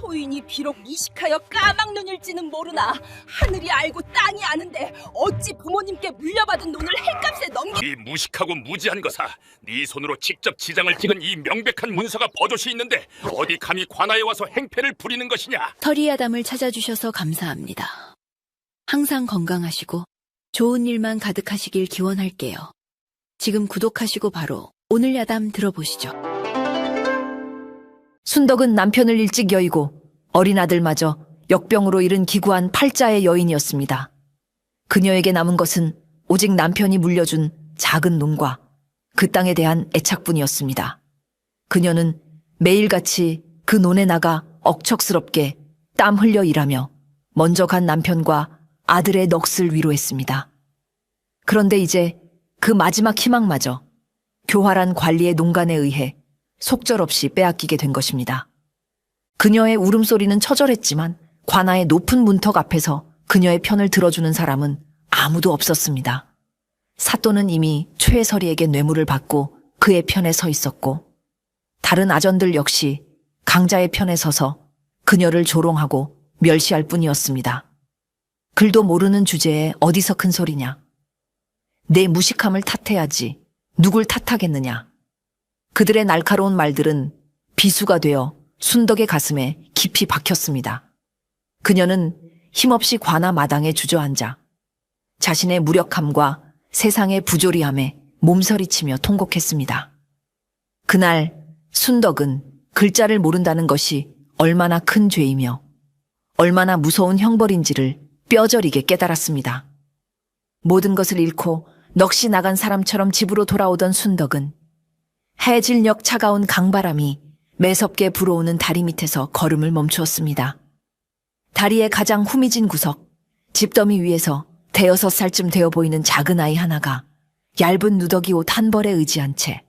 소인이 비록 이식하여 까막눈일지는 모르나 하늘이 알고 땅이 아는데 어찌 부모님께 물려받은 논을 햇값에 이 무식하고 무지한 것아, 네 손으로 직접 지장을 찍은 이 명백한 문서가 버젓이 있는데 어디 감히 관아에 와서 행패를 부리는 것이냐? 터리아담을 찾아주셔서 감사합니다. 항상 건강하시고 좋은 일만 가득하시길 기원할게요. 지금 구독하시고 바로 오늘 야담 들어보시죠. 순덕은 남편을 일찍 여의고 어린 아들마저 역병으로 잃은 기구한 팔자의 여인이었습니다. 그녀에게 남은 것은 오직 남편이 물려준 작은 논과 그 땅에 대한 애착뿐이었습니다. 그녀는 매일같이 그 논에 나가 억척스럽게 땀 흘려 일하며 먼저 간 남편과 아들의 넋을 위로했습니다. 그런데 이제 그 마지막 희망마저 교활한 관리의 농간에 의해 속절없이 빼앗기게 된 것입니다. 그녀의 울음소리는 처절했지만 관아의 높은 문턱 앞에서 그녀의 편을 들어주는 사람은 아무도 없었습니다. 사또는 이미 최해설이에게 뇌물을 받고 그의 편에 서 있었고 다른 아전들 역시 강자의 편에 서서 그녀를 조롱하고 멸시할 뿐이었습니다. 글도 모르는 주제에 어디서 큰 소리냐. 내 무식함을 탓해야지 누굴 탓하겠느냐. 그들의 날카로운 말들은 비수가 되어 순덕의 가슴에 깊이 박혔습니다. 그녀는 힘없이 관아 마당에 주저앉아 자신의 무력함과 세상의 부조리함에 몸서리치며 통곡했습니다. 그날 순덕은 글자를 모른다는 것이 얼마나 큰 죄이며 얼마나 무서운 형벌인지를 뼈저리게 깨달았습니다. 모든 것을 잃고 넋이 나간 사람처럼 집으로 돌아오던 순덕은 해질녘 차가운 강바람이 매섭게 불어오는 다리 밑에서 걸음을 멈추었습니다. 다리의 가장 후미진 구석, 집더미 위에서 5살쯤 되어 보이는 작은 아이 하나가 얇은 누더기 옷 한 벌에 의지한 채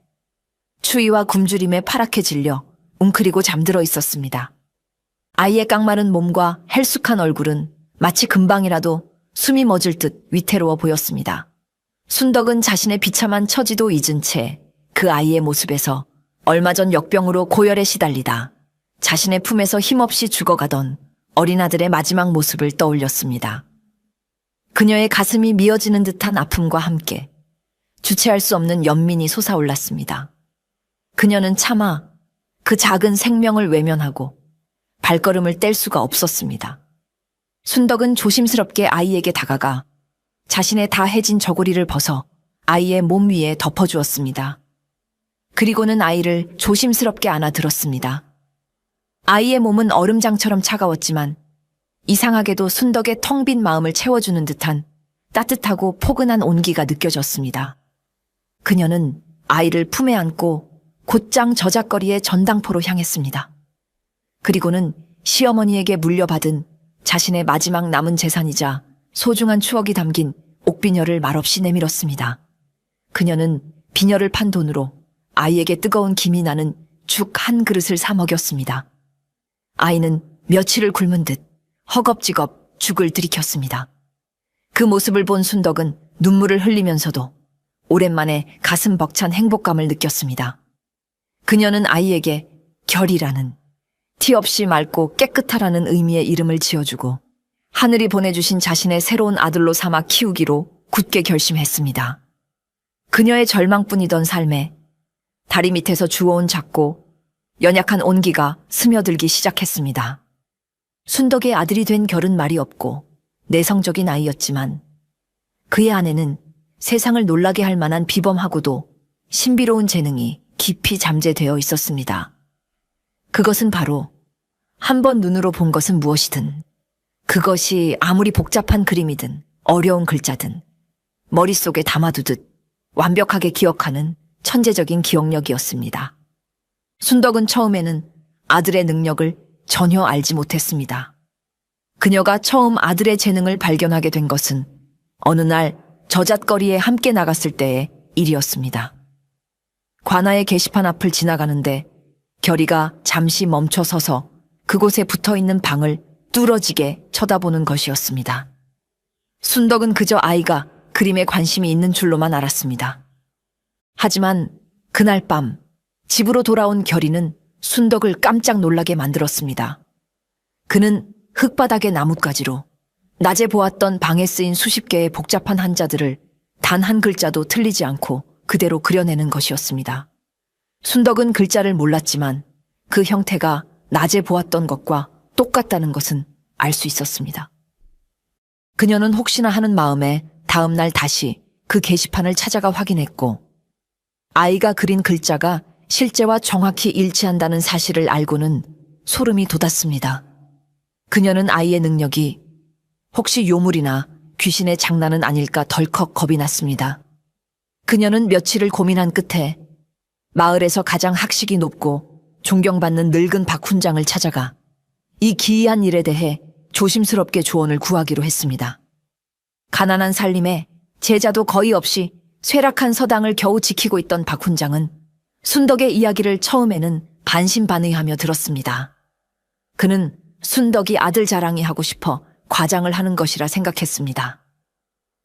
추위와 굶주림에 파랗게 질려 웅크리고 잠들어 있었습니다. 아이의 깡마른 몸과 헬쑥한 얼굴은 마치 금방이라도 숨이 멎을 듯 위태로워 보였습니다. 순덕은 자신의 비참한 처지도 잊은 채 그 아이의 모습에서 얼마 전 역병으로 고열에 시달리다 자신의 품에서 힘없이 죽어가던 어린아들의 마지막 모습을 떠올렸습니다. 그녀의 가슴이 미어지는 듯한 아픔과 함께 주체할 수 없는 연민이 솟아올랐습니다. 그녀는 차마 그 작은 생명을 외면하고 발걸음을 뗄 수가 없었습니다. 순덕은 조심스럽게 아이에게 다가가 자신의 다 해진 저고리를 벗어 아이의 몸 위에 덮어주었습니다. 그리고는 아이를 조심스럽게 안아들었습니다. 아이의 몸은 얼음장처럼 차가웠지만 이상하게도 순덕의 텅 빈 마음을 채워주는 듯한 따뜻하고 포근한 온기가 느껴졌습니다. 그녀는 아이를 품에 안고 곧장 저작거리의 전당포로 향했습니다. 그리고는 시어머니에게 물려받은 자신의 마지막 남은 재산이자 소중한 추억이 담긴 옥비녀를 말없이 내밀었습니다. 그녀는 비녀를 판 돈으로 아이에게 뜨거운 김이 나는 죽 한 그릇을 사 먹였습니다. 아이는 며칠을 굶은 듯 허겁지겁 죽을 들이켰습니다. 그 모습을 본 순덕은 눈물을 흘리면서도 오랜만에 가슴 벅찬 행복감을 느꼈습니다. 그녀는 아이에게 결이라는 티 없이 맑고 깨끗하라는 의미의 이름을 지어주고 하늘이 보내주신 자신의 새로운 아들로 삼아 키우기로 굳게 결심했습니다. 그녀의 절망뿐이던 삶에 다리 밑에서 주워온 작고 연약한 온기가 스며들기 시작했습니다. 순덕의 아들이 된 결은 말이 없고 내성적인 아이였지만 그의 안에는 세상을 놀라게 할 만한 비범하고도 신비로운 재능이 깊이 잠재되어 있었습니다. 그것은 바로 한 번 눈으로 본 것은 무엇이든 그것이 아무리 복잡한 그림이든 어려운 글자든 머릿속에 담아두듯 완벽하게 기억하는 천재적인 기억력이었습니다. 순덕은 처음에는 아들의 능력을 전혀 알지 못했습니다. 그녀가 처음 아들의 재능을 발견하게 된 것은 어느 날 저잣거리에 함께 나갔을 때의 일이었습니다. 관아의 게시판 앞을 지나가는데 결이가 잠시 멈춰 서서 그곳에 붙어있는 방을 뚫어지게 쳐다보는 것이었습니다. 순덕은 그저 아이가 그림에 관심이 있는 줄로만 알았습니다. 하지만 그날 밤 집으로 돌아온 결이는 순덕을 깜짝 놀라게 만들었습니다. 그는 흙바닥의 나뭇가지로 낮에 보았던 방에 쓰인 수십 개의 복잡한 한자들을 단 한 글자도 틀리지 않고 그대로 그려내는 것이었습니다. 순덕은 글자를 몰랐지만 그 형태가 낮에 보았던 것과 똑같다는 것은 알 수 있었습니다. 그녀는 혹시나 하는 마음에 다음 날 다시 그 게시판을 찾아가 확인했고 아이가 그린 글자가 실제와 정확히 일치한다는 사실을 알고는 소름이 돋았습니다. 그녀는 아이의 능력이 혹시 요물이나 귀신의 장난은 아닐까 덜컥 겁이 났습니다. 그녀는 며칠을 고민한 끝에 마을에서 가장 학식이 높고 존경받는 늙은 박 훈장을 찾아가 이 기이한 일에 대해 조심스럽게 조언을 구하기로 했습니다. 가난한 살림에 제자도 거의 없이 쇠락한 서당을 겨우 지키고 있던 박 훈장은 순덕의 이야기를 처음에는 반신반의하며 들었습니다. 그는 순덕이 아들 자랑이 하고 싶어 과장을 하는 것이라 생각했습니다.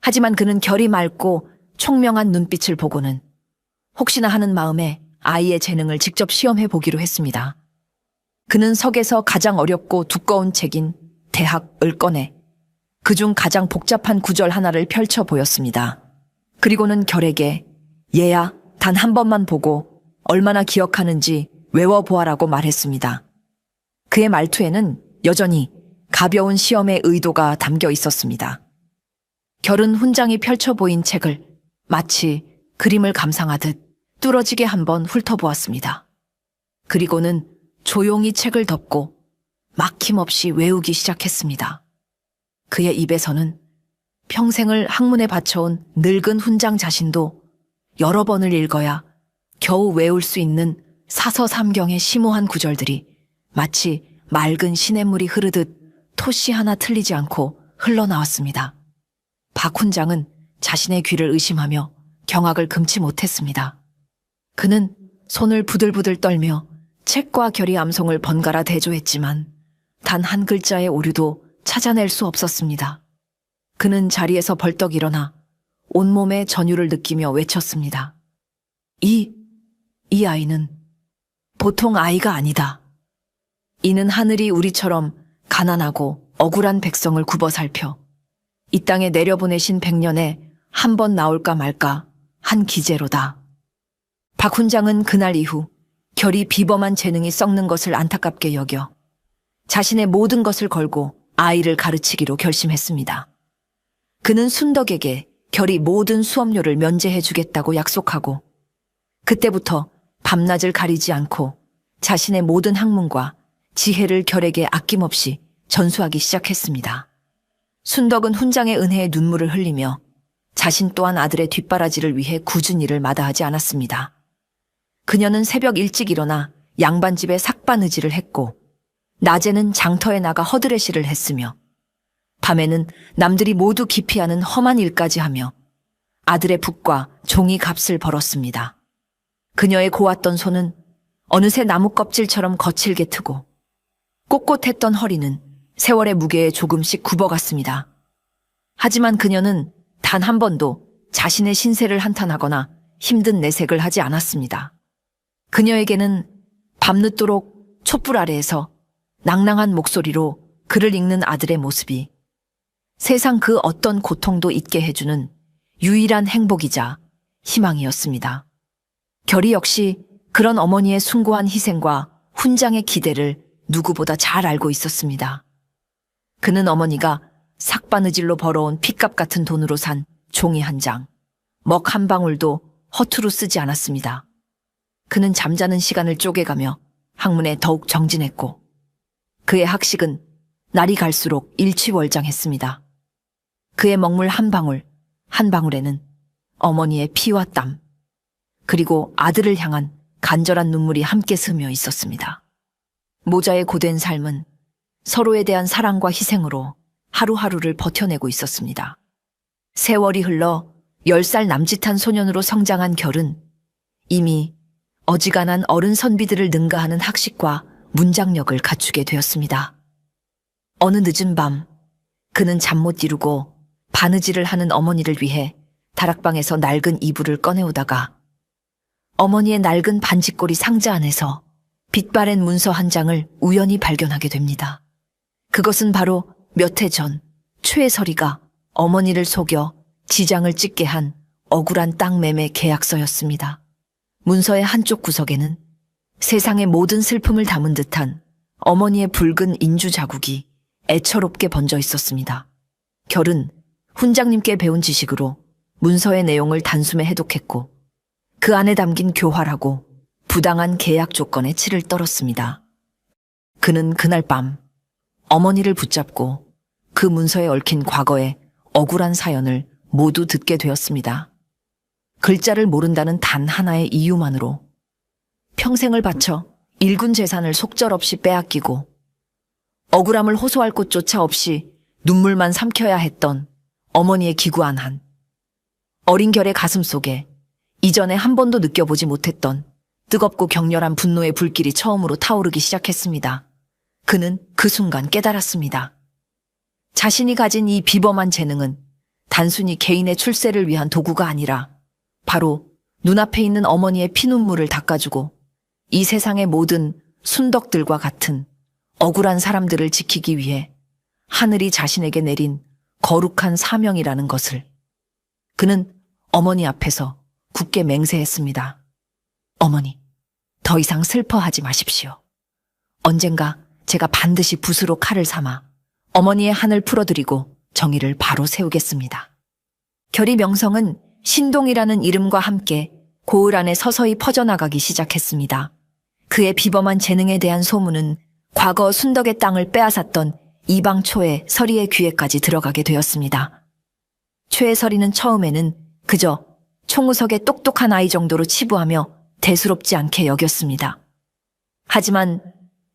하지만 그는 결이 맑고 총명한 눈빛을 보고는 혹시나 하는 마음에 아이의 재능을 직접 시험해 보기로 했습니다. 그는 석에서 가장 어렵고 두꺼운 책인 대학을 꺼내 그중 가장 복잡한 구절 하나를 펼쳐 보였습니다. 그리고는 결에게 얘야 단 한 번만 보고 얼마나 기억하는지 외워보아라고 말했습니다. 그의 말투에는 여전히 가벼운 시험의 의도가 담겨 있었습니다. 결은 훈장이 펼쳐 보인 책을 마치 그림을 감상하듯 뚫어지게 한번 훑어보았습니다. 그리고는 조용히 책을 덮고 막힘없이 외우기 시작했습니다. 그의 입에서는 평생을 학문에 바쳐온 늙은 훈장 자신도 여러 번을 읽어야 겨우 외울 수 있는 사서삼경의 심오한 구절들이 마치 맑은 시냇물이 흐르듯 토시 하나 틀리지 않고 흘러나왔습니다. 박 훈장은 자신의 귀를 의심하며 경악을 금치 못했습니다. 그는 손을 부들부들 떨며 책과 결의 암송을 번갈아 대조했지만 단 한 글자의 오류도 찾아낼 수 없었습니다. 그는 자리에서 벌떡 일어나 온몸에 전율을 느끼며 외쳤습니다. 이 아이는 보통 아이가 아니다. 이는 하늘이 우리처럼 가난하고 억울한 백성을 굽어 살펴 이 땅에 내려보내신 100년에 한 번 나올까 말까 한 기재로다. 박 훈장은 그날 이후 결이 비범한 재능이 썩는 것을 안타깝게 여겨 자신의 모든 것을 걸고 아이를 가르치기로 결심했습니다. 그는 순덕에게 결이 모든 수업료를 면제해 주겠다고 약속하고 그때부터 밤낮을 가리지 않고 자신의 모든 학문과 지혜를 결에게 아낌없이 전수하기 시작했습니다. 순덕은 훈장의 은혜에 눈물을 흘리며 자신 또한 아들의 뒷바라지를 위해 굳은 일을 마다하지 않았습니다. 그녀는 새벽 일찍 일어나 양반집에 삭바느질을 했고 낮에는 장터에 나가 허드레시를 했으며 밤에는 남들이 모두 기피하는 험한 일까지 하며 아들의 붓과 종이 값을 벌었습니다. 그녀의 고왔던 손은 어느새 나무 껍질처럼 거칠게 트고 꼿꼿했던 허리는 세월의 무게에 조금씩 굽어갔습니다. 하지만 그녀는 단 한 번도 자신의 신세를 한탄하거나 힘든 내색을 하지 않았습니다. 그녀에게는 밤늦도록 촛불 아래에서 낭낭한 목소리로 글을 읽는 아들의 모습이 세상 그 어떤 고통도 잊게 해주는 유일한 행복이자 희망이었습니다. 결이 역시 그런 어머니의 숭고한 희생과 훈장의 기대를 누구보다 잘 알고 있었습니다. 그는 어머니가 삭바느질로 벌어온 핏값 같은 돈으로 산 종이 한 장, 먹 한 방울도 허투루 쓰지 않았습니다. 그는 잠자는 시간을 쪼개가며 학문에 더욱 정진했고 그의 학식은 날이 갈수록 일취월장했습니다. 그의 먹물 한 방울, 한 방울에는 어머니의 피와 땀, 그리고 아들을 향한 간절한 눈물이 함께 스며 있었습니다. 모자의 고된 삶은 서로에 대한 사랑과 희생으로 하루하루를 버텨내고 있었습니다. 세월이 흘러 10살 남짓한 소년으로 성장한 결은 이미 어지간한 어른 선비들을 능가하는 학식과 문장력을 갖추게 되었습니다. 어느 늦은 밤 그는 잠 못 이루고 바느질을 하는 어머니를 위해 다락방에서 낡은 이불을 꺼내오다가 어머니의 낡은 반지꼬리 상자 안에서 빛바랜 문서 한 장을 우연히 발견하게 됩니다. 그것은 바로 몇 해 전 최설이가 어머니를 속여 지장을 찍게 한 억울한 땅 매매 계약서였습니다. 문서의 한쪽 구석에는 세상의 모든 슬픔을 담은 듯한 어머니의 붉은 인주 자국이 애처롭게 번져 있었습니다. 결은 훈장님께 배운 지식으로 문서의 내용을 단숨에 해독했고 그 안에 담긴 교활하고 부당한 계약 조건에 치를 떨었습니다. 그는 그날 밤 어머니를 붙잡고 그 문서에 얽힌 과거의 억울한 사연을 모두 듣게 되었습니다. 글자를 모른다는 단 하나의 이유만으로 평생을 바쳐 일군 재산을 속절없이 빼앗기고 억울함을 호소할 곳조차 없이 눈물만 삼켜야 했던 어머니의 기구한 한 어린 결의 가슴 속에 이전에 한 번도 느껴보지 못했던 뜨겁고 격렬한 분노의 불길이 처음으로 타오르기 시작했습니다. 그는 그 순간 깨달았습니다. 자신이 가진 이 비범한 재능은 단순히 개인의 출세를 위한 도구가 아니라 바로 눈앞에 있는 어머니의 피눈물을 닦아주고 이 세상의 모든 순덕들과 같은 억울한 사람들을 지키기 위해 하늘이 자신에게 내린 거룩한 사명이라는 것을. 그는 어머니 앞에서 굳게 맹세했습니다. 어머니, 더 이상 슬퍼하지 마십시오. 언젠가 제가 반드시 붓으로 칼을 삼아 어머니의 한을 풀어드리고 정의를 바로 세우겠습니다. 결의 명성은 신동이라는 이름과 함께 고을 안에 서서히 퍼져나가기 시작했습니다. 그의 비범한 재능에 대한 소문은 과거 순덕의 땅을 빼앗았던 이방초의 서리의 귀에까지 들어가게 되었습니다. 최서리는 처음에는 그저 총우석의 똑똑한 아이 정도로 치부하며 대수롭지 않게 여겼습니다. 하지만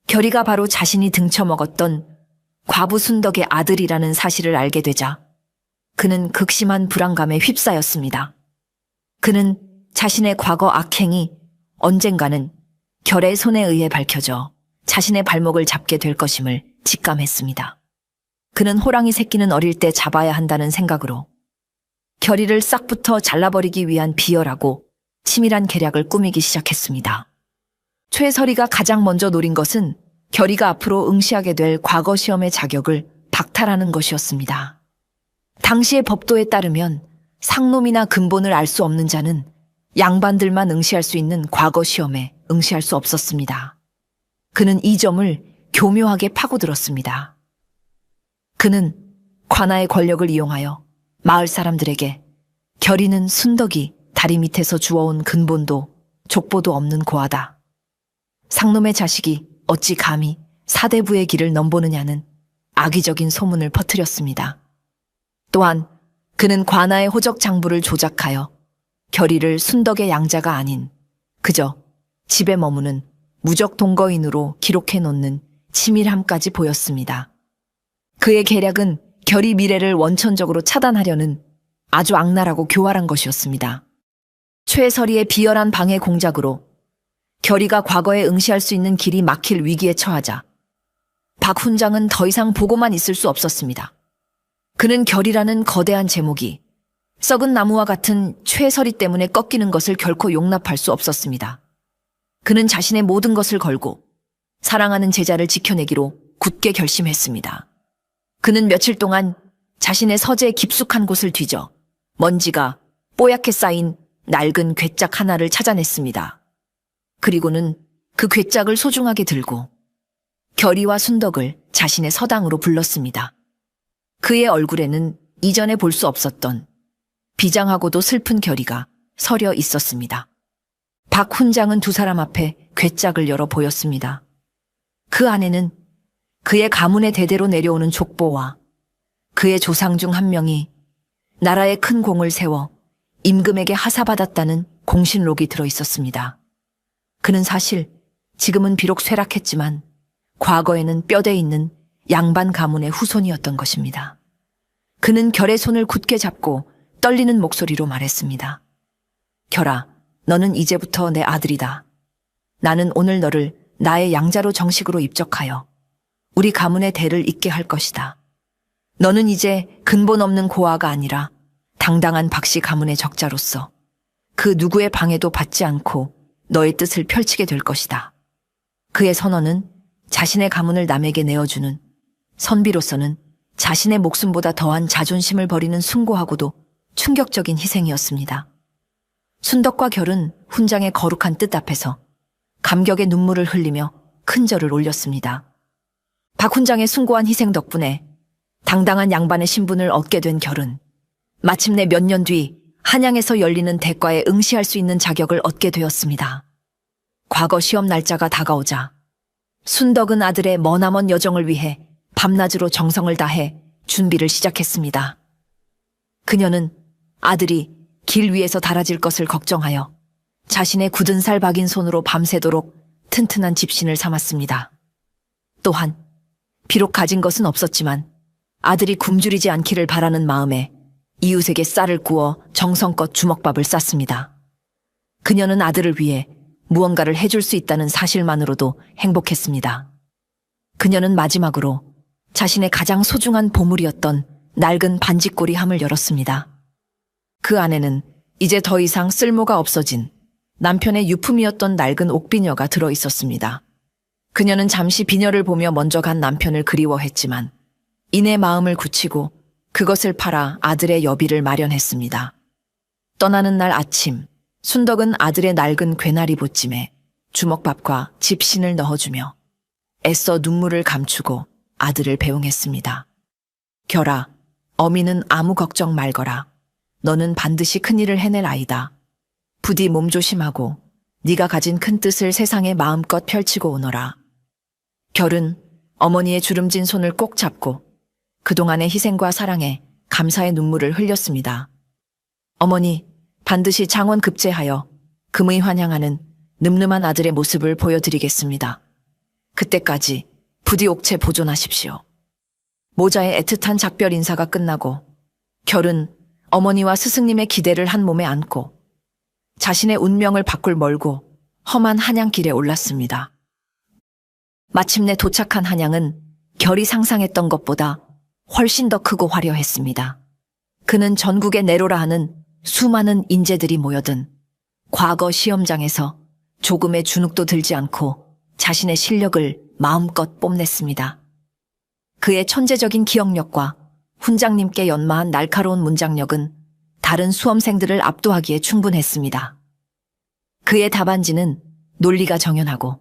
결의가 바로 자신이 등쳐먹었던 과부 순덕의 아들이라는 사실을 알게 되자 그는 극심한 불안감에 휩싸였습니다. 그는 자신의 과거 악행이 언젠가는 결의 손에 의해 밝혀져 자신의 발목을 잡게 될 것임을 직감했습니다. 그는 호랑이 새끼는 어릴 때 잡아야 한다는 생각으로 결의를 싹부터 잘라버리기 위한 비열하고 치밀한 계략을 꾸미기 시작했습니다. 최설이가 가장 먼저 노린 것은 결의가 앞으로 응시하게 될 과거 시험의 자격을 박탈하는 것이었습니다. 당시의 법도에 따르면 상놈이나 근본을 알 수 없는 자는 양반들만 응시할 수 있는 과거 시험에 응시할 수 없었습니다. 그는 이 점을 교묘하게 파고들었습니다. 그는 관아의 권력을 이용하여 마을 사람들에게 결의는 순덕이 다리 밑에서 주워온 근본도 족보도 없는 고아다. 상놈의 자식이 어찌 감히 사대부의 길을 넘보느냐는 악의적인 소문을 퍼뜨렸습니다. 또한 그는 관아의 호적 장부를 조작하여 결의를 순덕의 양자가 아닌 그저 집에 머무는 무적 동거인으로 기록해 놓는 치밀함까지 보였습니다. 그의 계략은 결의 미래를 원천적으로 차단하려는 아주 악랄하고 교활한 것이었습니다. 최설이의 비열한 방해 공작으로 결의가 과거에 응시할 수 있는 길이 막힐 위기에 처하자 박 훈장은 더 이상 보고만 있을 수 없었습니다. 그는 결의라는 거대한 제목이 썩은 나무와 같은 최설이 때문에 꺾이는 것을 결코 용납할 수 없었습니다. 그는 자신의 모든 것을 걸고 사랑하는 제자를 지켜내기로 굳게 결심했습니다. 그는 며칠 동안 자신의 서재 깊숙한 곳을 뒤져 먼지가 뽀얗게 쌓인 낡은 괴짝 하나를 찾아냈습니다. 그리고는 그 괴짝을 소중하게 들고 결의와 순덕을 자신의 서당으로 불렀습니다. 그의 얼굴에는 이전에 볼 수 없었던 비장하고도 슬픈 결의가 서려 있었습니다. 박 훈장은 두 사람 앞에 괴짝을 열어 보였습니다. 그 안에는 그의 가문의 대대로 내려오는 족보와 그의 조상 중 한 명이 나라에 큰 공을 세워 임금에게 하사받았다는 공신록이 들어 있었습니다. 그는 사실 지금은 비록 쇠락했지만 과거에는 뼈대 있는 양반 가문의 후손이었던 것입니다. 그는 결의 손을 굳게 잡고 떨리는 목소리로 말했습니다. 결아, 너는 이제부터 내 아들이다. 나는 오늘 너를 나의 양자로 정식으로 입적하여 우리 가문의 대를 잇게 할 것이다. 너는 이제 근본 없는 고아가 아니라 당당한 박씨 가문의 적자로서 그 누구의 방해도 받지 않고 너의 뜻을 펼치게 될 것이다. 그의 선언은 자신의 가문을 남에게 내어주는 선비로서는 자신의 목숨보다 더한 자존심을 버리는 숭고하고도 충격적인 희생이었습니다. 순덕과 결은 훈장의 거룩한 뜻 앞에서 감격의 눈물을 흘리며 큰 절을 올렸습니다. 박 훈장의 숭고한 희생 덕분에 당당한 양반의 신분을 얻게 된 결은 마침내 몇 년 뒤 한양에서 열리는 대과에 응시할 수 있는 자격을 얻게 되었습니다. 과거 시험 날짜가 다가오자 순덕은 아들의 머나먼 여정을 위해 밤낮으로 정성을 다해 준비를 시작했습니다. 그녀는 아들이 길 위에서 달아질 것을 걱정하여 자신의 굳은 살 박인 손으로 밤새도록 튼튼한 집신을 삼았습니다. 또한 비록 가진 것은 없었지만 아들이 굶주리지 않기를 바라는 마음에 이웃에게 쌀을 구워 정성껏 주먹밥을 쌌습니다. 그녀는 아들을 위해 무언가를 해줄 수 있다는 사실만으로도 행복했습니다. 그녀는 마지막으로 자신의 가장 소중한 보물이었던 낡은 반지꼬리 함을 열었습니다. 그 안에는 이제 더 이상 쓸모가 없어진 남편의 유품이었던 낡은 옥비녀가 들어 있었습니다. 그녀는 잠시 비녀를 보며 먼저 간 남편을 그리워했지만 이내 마음을 굳히고 그것을 팔아 아들의 여비를 마련했습니다. 떠나는 날 아침, 순덕은 아들의 낡은 괴나리 보찜에 주먹밥과 집신을 넣어주며 애써 눈물을 감추고 아들을 배웅했습니다. 결아, 어미는 아무 걱정 말거라. 너는 반드시 큰일을 해낼 아이다. 부디 몸조심하고 네가 가진 큰 뜻을 세상에 마음껏 펼치고 오너라. 결은 어머니의 주름진 손을 꼭 잡고 그동안의 희생과 사랑에 감사의 눈물을 흘렸습니다. 어머니, 반드시 장원 급제하여 금의 환향하는 늠름한 아들의 모습을 보여드리겠습니다. 그때까지 부디 옥체 보존하십시오. 모자의 애틋한 작별 인사가 끝나고 결은 어머니와 스승님의 기대를 한 몸에 안고 자신의 운명을 바꿀 멀고 험한 한양길에 올랐습니다. 마침내 도착한 한양은 결이 상상했던 것보다 훨씬 더 크고 화려했습니다. 그는 전국의 내로라 하는 수많은 인재들이 모여든 과거 시험장에서 조금의 주눅도 들지 않고 자신의 실력을 마음껏 뽐냈습니다. 그의 천재적인 기억력과 훈장님께 연마한 날카로운 문장력은 다른 수험생들을 압도하기에 충분했습니다. 그의 답안지는 논리가 정연하고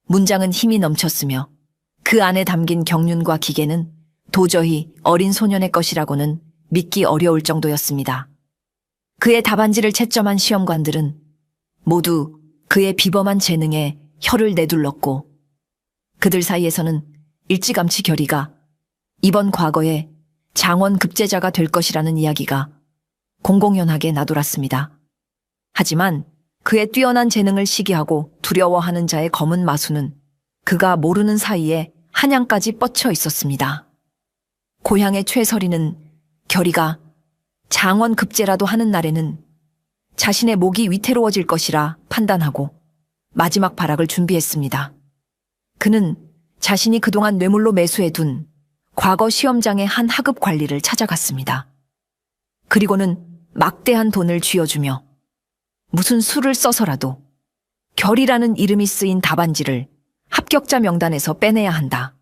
문장은 힘이 넘쳤으며 그 안에 담긴 경륜과 기계는 도저히 어린 소년의 것이라고는 믿기 어려울 정도였습니다. 그의 답안지를 채점한 시험관들은 모두 그의 비범한 재능에 혀를 내둘렀고 그들 사이에서는 일찌감치 결의가 이번 과거에 장원 급제자가 될 것이라는 이야기가 공공연하게 나돌았습니다. 하지만 그의 뛰어난 재능을 시기하고 두려워하는 자의 검은 마수는 그가 모르는 사이에 한양까지 뻗쳐 있었습니다. 고향의 최서리는 결의가 장원 급제라도 하는 날에는 자신의 목이 위태로워질 것이라 판단하고 마지막 발악을 준비했습니다. 그는 자신이 그동안 뇌물로 매수해둔 과거 시험장의 한 하급 관리를 찾아갔습니다. 그리고는 막대한 돈을 쥐어주며 무슨 수를 써서라도 결이라는 이름이 쓰인 답안지를 합격자 명단에서 빼내야 한다.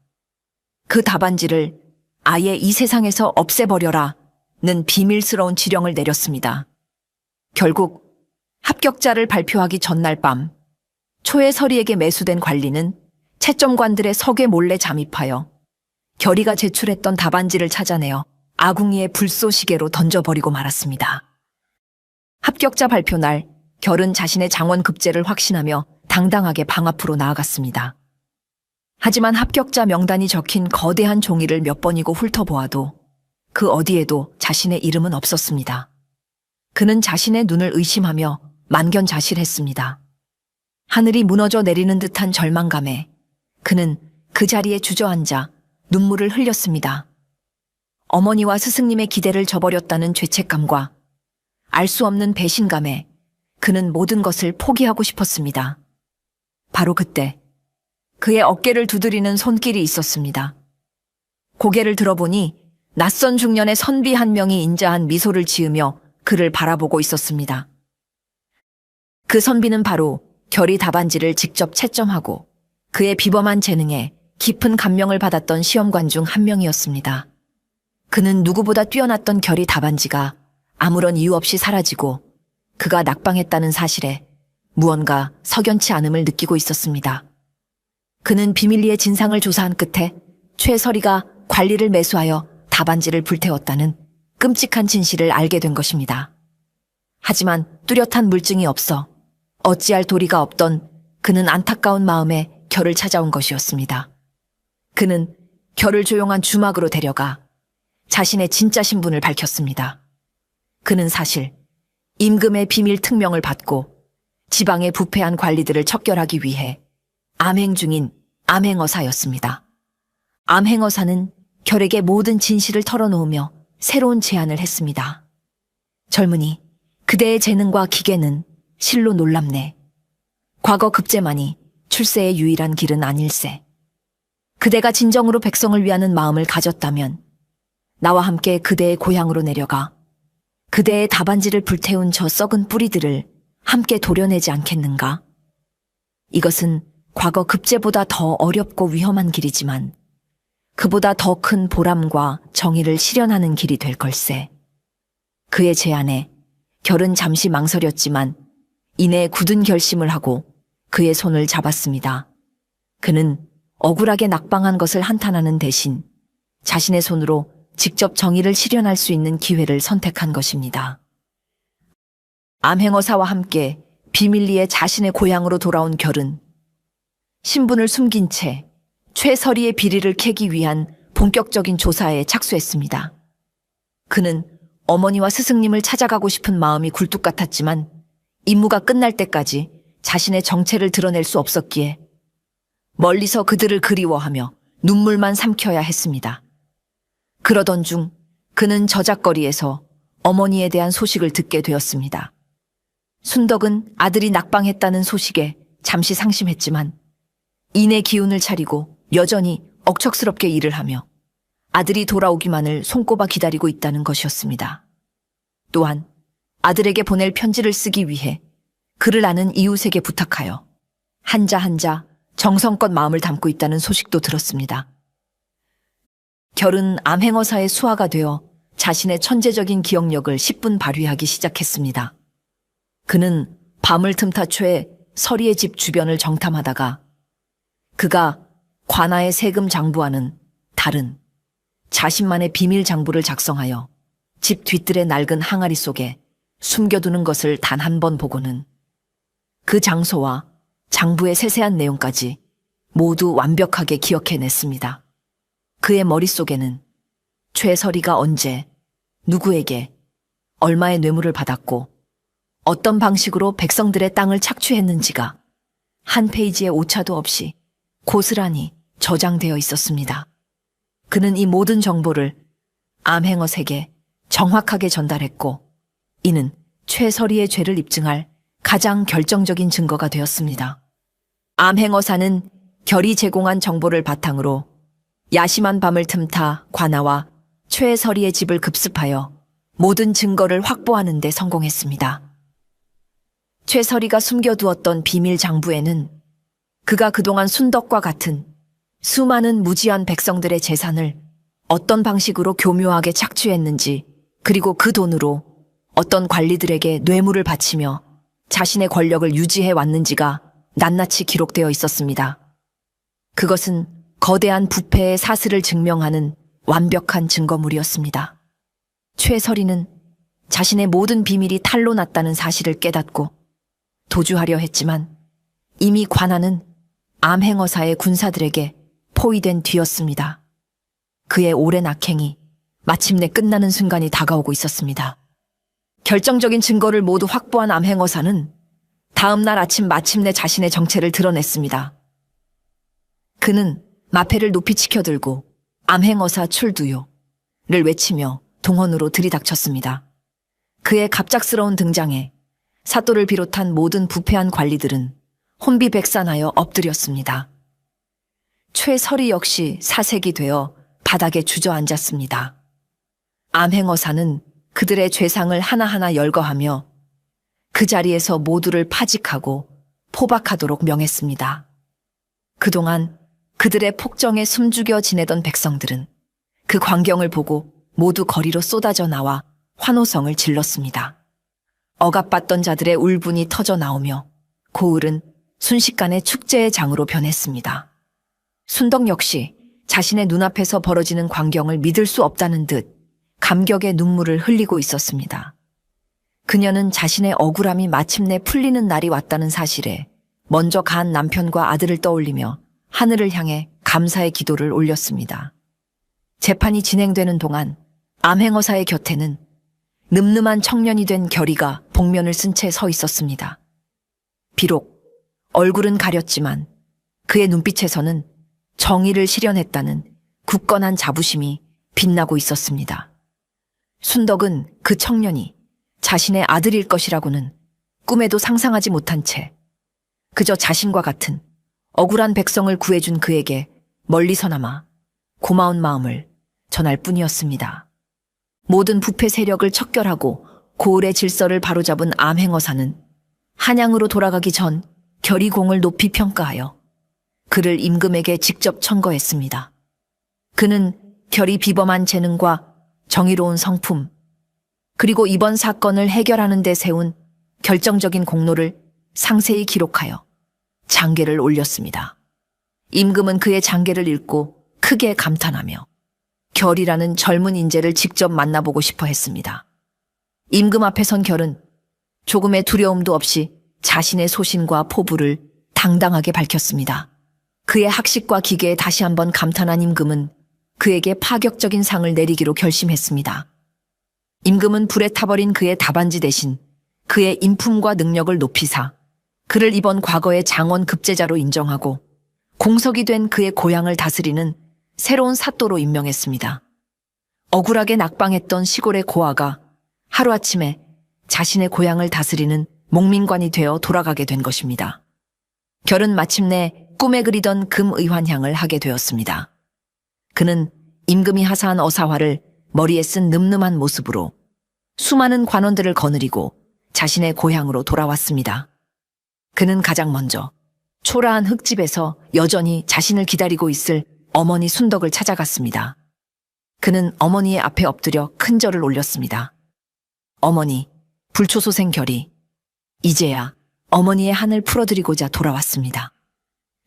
그 답안지를 아예 이 세상에서 없애버려라 는 비밀스러운 지령을 내렸습니다. 결국 합격자를 발표하기 전날 밤 초의 서리에게 매수된 관리는 채점관들의 석에 몰래 잠입하여 결의가 제출했던 답안지를 찾아내어 아궁이의 불쏘시개로 던져버리고 말았습니다. 합격자 발표 날 결은 자신의 장원 급제를 확신하며 당당하게 방 앞으로 나아갔습니다. 하지만 합격자 명단이 적힌 거대한 종이를 몇 번이고 훑어보아도 그 어디에도 자신의 이름은 없었습니다. 그는 자신의 눈을 의심하며 만견자실했습니다. 하늘이 무너져 내리는 듯한 절망감에 그는 그 자리에 주저앉아 눈물을 흘렸습니다. 어머니와 스승님의 기대를 저버렸다는 죄책감과 알 수 없는 배신감에 그는 모든 것을 포기하고 싶었습니다. 바로 그때 그의 어깨를 두드리는 손길이 있었습니다. 고개를 들어보니 낯선 중년의 선비 한 명이 인자한 미소를 지으며 그를 바라보고 있었습니다. 그 선비는 바로 결의 답안지를 직접 채점하고 그의 비범한 재능에 깊은 감명을 받았던 시험관 중 한 명이었습니다. 그는 누구보다 뛰어났던 결의 답안지가 아무런 이유 없이 사라지고 그가 낙방했다는 사실에 무언가 석연치 않음을 느끼고 있었습니다. 그는 비밀리에 진상을 조사한 끝에 최설이가 관리를 매수하여 답안지를 불태웠다는 끔찍한 진실을 알게 된 것입니다. 하지만 뚜렷한 물증이 없어 어찌할 도리가 없던 그는 안타까운 마음에 결을 찾아온 것이었습니다. 그는 결을 조용한 주막으로 데려가 자신의 진짜 신분을 밝혔습니다. 그는 사실 임금의 비밀 특명을 받고 지방의 부패한 관리들을 척결하기 위해 암행 중인 암행어사였습니다. 암행어사는 결에게 모든 진실을 털어놓으며 새로운 제안을 했습니다. 젊은이, 그대의 재능과 기계는 실로 놀랍네. 과거 급제만이 출세의 유일한 길은 아닐세. 그대가 진정으로 백성을 위하는 마음을 가졌다면 나와 함께 그대의 고향으로 내려가 그대의 답안지를 불태운 저 썩은 뿌리들을 함께 도려내지 않겠는가? 이것은 과거 급제보다 더 어렵고 위험한 길이지만 그보다 더 큰 보람과 정의를 실현하는 길이 될 걸세. 그의 제안에 결은 잠시 망설였지만 이내 굳은 결심을 하고 그의 손을 잡았습니다. 그는 억울하게 낙방한 것을 한탄하는 대신 자신의 손으로 직접 정의를 실현할 수 있는 기회를 선택한 것입니다. 암행어사와 함께 비밀리에 자신의 고향으로 돌아온 결은 신분을 숨긴 채 최설이의 비리를 캐기 위한 본격적인 조사에 착수했습니다. 그는 어머니와 스승님을 찾아가고 싶은 마음이 굴뚝 같았지만 임무가 끝날 때까지 자신의 정체를 드러낼 수 없었기에 멀리서 그들을 그리워하며 눈물만 삼켜야 했습니다. 그러던 중 그는 저작거리에서 어머니에 대한 소식을 듣게 되었습니다. 순덕은 아들이 낙방했다는 소식에 잠시 상심했지만 이내 기운을 차리고 여전히 억척스럽게 일을 하며 아들이 돌아오기만을 손꼽아 기다리고 있다는 것이었습니다. 또한 아들에게 보낼 편지를 쓰기 위해 그를 아는 이웃에게 부탁하여 한자 한자 정성껏 마음을 담고 있다는 소식도 들었습니다. 결은 암행어사의 수하가 되어 자신의 천재적인 기억력을 10분 발휘하기 시작했습니다. 그는 밤을 틈타 최 서리의 집 주변을 정탐하다가 그가 관아의 세금 장부와는 다른 자신만의 비밀 장부를 작성하여 집 뒤뜰의 낡은 항아리 속에 숨겨두는 것을 단 한 번 보고는 그 장소와 장부의 세세한 내용까지 모두 완벽하게 기억해냈습니다. 그의 머릿속에는 최설이가 언제, 누구에게, 얼마의 뇌물을 받았고 어떤 방식으로 백성들의 땅을 착취했는지가 한 페이지의 오차도 없이 고스란히 저장되어 있었습니다. 그는 이 모든 정보를 암행어색에 정확하게 전달했고 이는 최설이의 죄를 입증할 가장 결정적인 증거가 되었습니다. 암행어사는 결이 제공한 정보를 바탕으로 야심한 밤을 틈타 관아와 최설이의 집을 급습하여 모든 증거를 확보하는 데 성공했습니다. 최설이가 숨겨두었던 비밀 장부에는 그가 그동안 순덕과 같은 수많은 무지한 백성들의 재산을 어떤 방식으로 교묘하게 착취했는지 그리고 그 돈으로 어떤 관리들에게 뇌물을 바치며 자신의 권력을 유지해 왔는지가 낱낱이 기록되어 있었습니다. 그것은 거대한 부패의 사슬을 증명하는 완벽한 증거물이었습니다. 최설이는 자신의 모든 비밀이 탄로 났다는 사실을 깨닫고 도주하려 했지만 이미 관아는 암행어사의 군사들에게 포위된 뒤였습니다. 그의 오랜 악행이 마침내 끝나는 순간이 다가오고 있었습니다. 결정적인 증거를 모두 확보한 암행어사는 다음 날 아침 마침내 자신의 정체를 드러냈습니다. 그는 마패를 높이 치켜들고 암행어사 출두요를 외치며 동원으로 들이닥쳤습니다. 그의 갑작스러운 등장에 사또를 비롯한 모든 부패한 관리들은 혼비백산하여 엎드렸습니다. 최설이 역시 사색이 되어 바닥에 주저앉았습니다. 암행어사는 그들의 죄상을 하나하나 열거하며 그 자리에서 모두를 파직하고 포박하도록 명했습니다. 그동안 그들의 폭정에 숨죽여 지내던 백성들은 그 광경을 보고 모두 거리로 쏟아져 나와 환호성을 질렀습니다. 억압받던 자들의 울분이 터져 나오며 고을은 순식간에 축제의 장으로 변했습니다. 순덕 역시 자신의 눈앞에서 벌어지는 광경을 믿을 수 없다는 듯 감격의 눈물을 흘리고 있었습니다. 그녀는 자신의 억울함이 마침내 풀리는 날이 왔다는 사실에 먼저 간 남편과 아들을 떠올리며 하늘을 향해 감사의 기도를 올렸습니다. 재판이 진행되는 동안 암행어사의 곁에는 늠름한 청년이 된 결의가 복면을 쓴 채 서 있었습니다. 비록 얼굴은 가렸지만 그의 눈빛에서는 정의를 실현했다는 굳건한 자부심이 빛나고 있었습니다. 순덕은 그 청년이 자신의 아들일 것이라고는 꿈에도 상상하지 못한 채 그저 자신과 같은 억울한 백성을 구해준 그에게 멀리서나마 고마운 마음을 전할 뿐이었습니다. 모든 부패 세력을 척결하고 고을의 질서를 바로잡은 암행어사는 한양으로 돌아가기 전 결의공을 높이 평가하여 그를 임금에게 직접 청거했습니다. 그는 결의 비범한 재능과 정의로운 성품, 그리고 이번 사건을 해결하는 데 세운 결정적인 공로를 상세히 기록하여 장계를 올렸습니다. 임금은 그의 장계를 읽고 크게 감탄하며 결이라는 젊은 인재를 직접 만나보고 싶어 했습니다. 임금 앞에 선 결은 조금의 두려움도 없이 자신의 소신과 포부를 당당하게 밝혔습니다. 그의 학식과 기계에 다시 한번 감탄한 임금은 그에게 파격적인 상을 내리기로 결심했습니다. 임금은 불에 타버린 그의 답안지 대신 그의 인품과 능력을 높이사 그를 이번 과거의 장원 급제자로 인정하고 공석이 된 그의 고향을 다스리는 새로운 사또로 임명했습니다. 억울하게 낙방했던 시골의 고아가 하루아침에 자신의 고향을 다스리는 목민관이 되어 돌아가게 된 것입니다. 결은 마침내 꿈에 그리던 금의환향을 하게 되었습니다. 그는 임금이 하사한 어사화를 머리에 쓴 늠름한 모습으로 수많은 관원들을 거느리고 자신의 고향으로 돌아왔습니다. 그는 가장 먼저 초라한 흙집에서 여전히 자신을 기다리고 있을 어머니 순덕을 찾아갔습니다. 그는 어머니의 앞에 엎드려 큰 절을 올렸습니다. 어머니, 불초소생 결이 이제야 어머니의 한을 풀어드리고자 돌아왔습니다.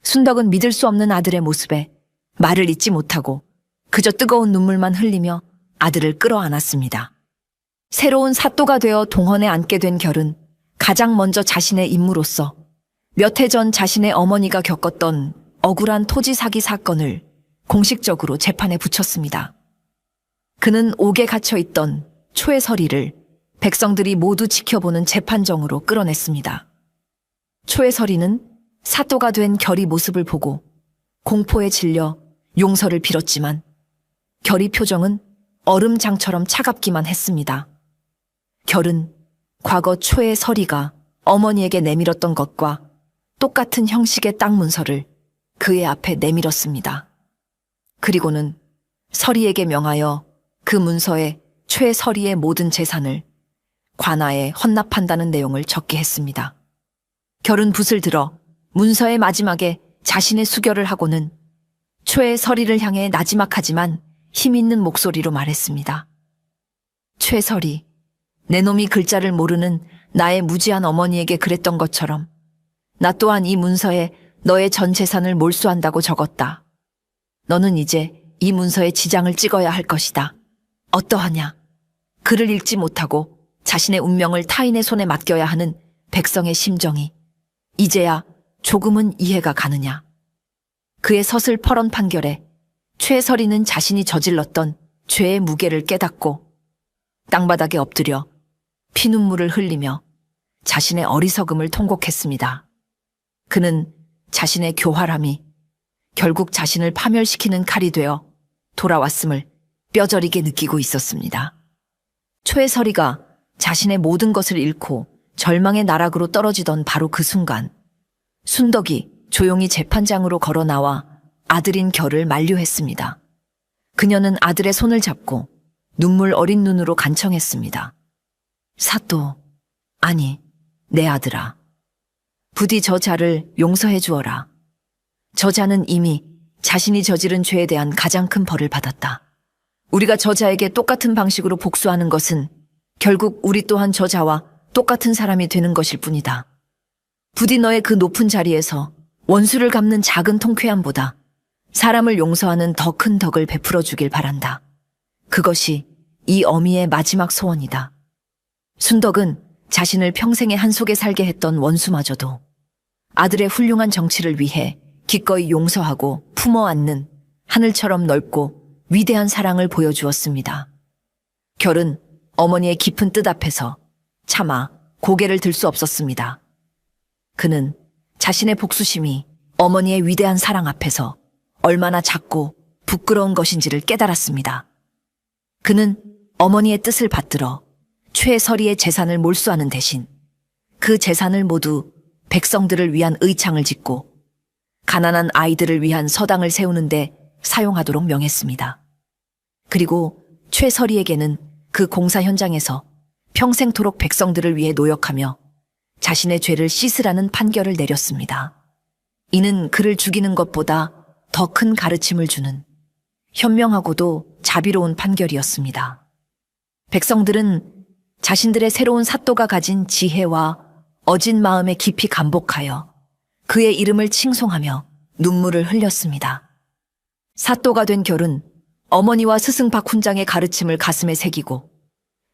순덕은 믿을 수 없는 아들의 모습에 말을 잇지 못하고 그저 뜨거운 눈물만 흘리며 아들을 끌어안았습니다. 새로운 사또가 되어 동헌에 앉게 된 결은 가장 먼저 자신의 임무로서 몇 해 전 자신의 어머니가 겪었던 억울한 토지 사기 사건을 공식적으로 재판에 붙였습니다. 그는 옥에 갇혀있던 초해서리를 백성들이 모두 지켜보는 재판정으로 끌어냈습니다. 초해서리는 사또가 된 결의 모습을 보고 공포에 질려 용서를 빌었지만 결의 표정은 얼음장처럼 차갑기만 했습니다. 결은 과거 초해서리가 어머니에게 내밀었던 것과 똑같은 형식의 땅 문서를 그의 앞에 내밀었습니다. 그리고는 서리에게 명하여 그 문서에 최서리의 모든 재산을 관아에 헌납한다는 내용을 적게 했습니다. 결은 붓을 들어 문서의 마지막에 자신의 수결을 하고는 최서리를 향해 나지막하지만 힘있는 목소리로 말했습니다. 최서리, 내 놈이 글자를 모르는 나의 무지한 어머니에게 그랬던 것처럼 나 또한 이 문서에 너의 전 재산을 몰수한다고 적었다. 너는 이제 이 문서에 지장을 찍어야 할 것이다. 어떠하냐? 글을 읽지 못하고 자신의 운명을 타인의 손에 맡겨야 하는 백성의 심정이 이제야 조금은 이해가 가느냐? 그의 서슬퍼런 판결에 최서리는 자신이 저질렀던 죄의 무게를 깨닫고 땅바닥에 엎드려 피눈물을 흘리며 자신의 어리석음을 통곡했습니다. 그는 자신의 교활함이 결국 자신을 파멸시키는 칼이 되어 돌아왔음을 뼈저리게 느끼고 있었습니다. 최서리가 자신의 모든 것을 잃고 절망의 나락으로 떨어지던 바로 그 순간 순덕이 조용히 재판장으로 걸어 나와 아들인 결을 만류했습니다. 그녀는 아들의 손을 잡고 눈물 어린 눈으로 간청했습니다. 사또, 아니, 내 아들아. 부디 저 자를 용서해 주어라. 저 자는 이미 자신이 저지른 죄에 대한 가장 큰 벌을 받았다. 우리가 저자에게 똑같은 방식으로 복수하는 것은 결국 우리 또한 저자와 똑같은 사람이 되는 것일 뿐이다. 부디 너의 그 높은 자리에서 원수를 갚는 작은 통쾌함보다 사람을 용서하는 더 큰 덕을 베풀어 주길 바란다. 그것이 이 어미의 마지막 소원이다. 순덕은 자신을 평생의 한 속에 살게 했던 원수마저도 아들의 훌륭한 정치를 위해 기꺼이 용서하고 품어 안는 하늘처럼 넓고 위대한 사랑을 보여주었습니다. 결은 어머니의 깊은 뜻 앞에서 차마 고개를 들 수 없었습니다. 그는 자신의 복수심이 어머니의 위대한 사랑 앞에서 얼마나 작고 부끄러운 것인지를 깨달았습니다. 그는 어머니의 뜻을 받들어 최서리의 재산을 몰수하는 대신 그 재산을 모두 백성들을 위한 의창을 짓고 가난한 아이들을 위한 서당을 세우는데 사용하도록 명했습니다. 그리고 최서리에게는 그 공사 현장에서 평생토록 백성들을 위해 노역하며 자신의 죄를 씻으라는 판결을 내렸습니다. 이는 그를 죽이는 것보다 더 큰 가르침을 주는 현명하고도 자비로운 판결이었습니다. 백성들은 자신들의 새로운 사또가 가진 지혜와 어진 마음에 깊이 감복하여 그의 이름을 칭송하며 눈물을 흘렸습니다. 사또가 된 결은 어머니와 스승 박훈장의 가르침을 가슴에 새기고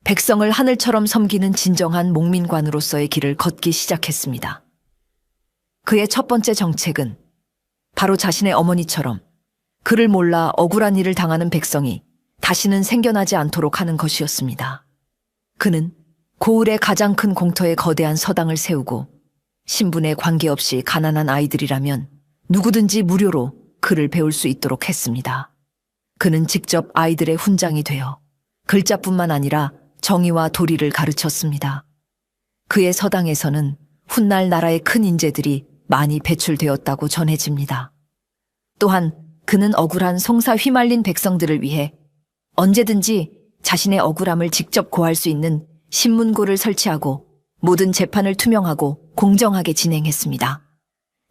백성을 하늘처럼 섬기는 진정한 목민관으로서의 길을 걷기 시작했습니다. 그의 첫 번째 정책은 바로 자신의 어머니처럼 그를 몰라 억울한 일을 당하는 백성이 다시는 생겨나지 않도록 하는 것이었습니다. 그는 고을의 가장 큰 공터에 거대한 서당을 세우고 신분에 관계없이 가난한 아이들이라면 누구든지 무료로 글을 배울 수 있도록 했습니다. 그는 직접 아이들의 훈장이 되어 글자뿐만 아니라 정의와 도리를 가르쳤습니다. 그의 서당에서는 훗날 나라의 큰 인재들이 많이 배출되었다고 전해집니다. 또한 그는 억울한 송사 휘말린 백성들을 위해 언제든지 자신의 억울함을 직접 고할 수 있는 신문고를 설치하고 모든 재판을 투명하고 공정하게 진행했습니다.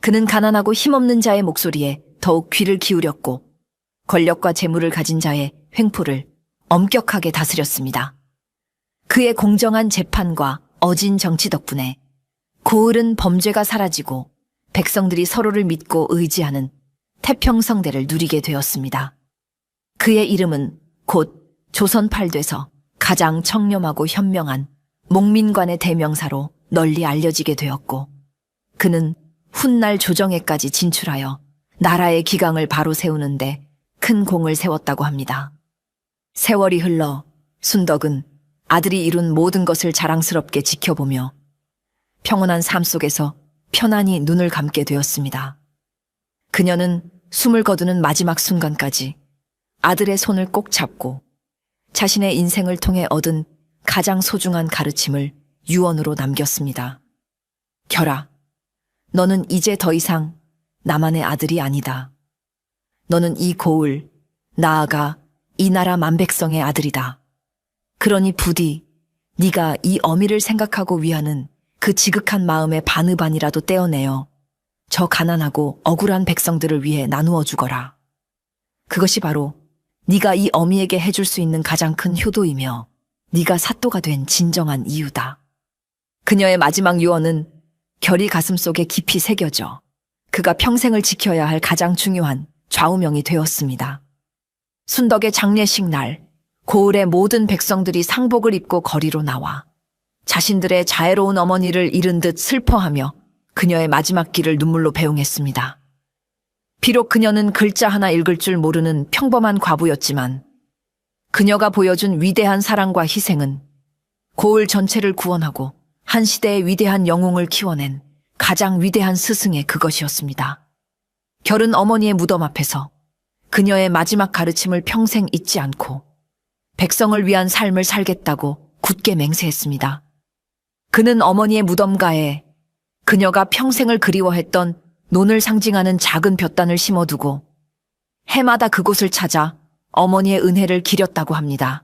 그는 가난하고 힘없는 자의 목소리에 더욱 귀를 기울였고 권력과 재물을 가진 자의 횡포를 엄격하게 다스렸습니다. 그의 공정한 재판과 어진 정치 덕분에 고을은 범죄가 사라지고 백성들이 서로를 믿고 의지하는 태평성대를 누리게 되었습니다. 그의 이름은 곧 조선 팔돼서 가장 청렴하고 현명한 목민관의 대명사로 널리 알려지게 되었고 그는 훗날 조정에까지 진출하여 나라의 기강을 바로 세우는데 큰 공을 세웠다고 합니다. 세월이 흘러 순덕은 아들이 이룬 모든 것을 자랑스럽게 지켜보며 평온한 삶 속에서 편안히 눈을 감게 되었습니다. 그녀는 숨을 거두는 마지막 순간까지 아들의 손을 꼭 잡고 자신의 인생을 통해 얻은 가장 소중한 가르침을 유언으로 남겼습니다. 결아, 너는 이제 더 이상 나만의 아들이 아니다. 너는 이 고을, 나아가 이 나라 만백성의 아들이다. 그러니 부디 네가 이 어미를 생각하고 위하는 그 지극한 마음의 반의반이라도 떼어내어 저 가난하고 억울한 백성들을 위해 나누어 주거라. 그것이 바로 네가 이 어미에게 해줄 수 있는 가장 큰 효도이며 네가 사또가 된 진정한 이유다. 그녀의 마지막 유언은 결이 가슴속에 깊이 새겨져 그가 평생을 지켜야 할 가장 중요한 좌우명이 되었습니다. 순덕의 장례식 날 고을의 모든 백성들이 상복을 입고 거리로 나와 자신들의 자애로운 어머니를 잃은 듯 슬퍼하며 그녀의 마지막 길을 눈물로 배웅했습니다. 비록 그녀는 글자 하나 읽을 줄 모르는 평범한 과부였지만 그녀가 보여준 위대한 사랑과 희생은 고을 전체를 구원하고 한 시대의 위대한 영웅을 키워낸 가장 위대한 스승의 그것이었습니다. 결은 어머니의 무덤 앞에서 그녀의 마지막 가르침을 평생 잊지 않고 백성을 위한 삶을 살겠다고 굳게 맹세했습니다. 그는 어머니의 무덤가에 그녀가 평생을 그리워했던 논을 상징하는 작은 볕단을 심어두고 해마다 그곳을 찾아 어머니의 은혜를 기렸다고 합니다.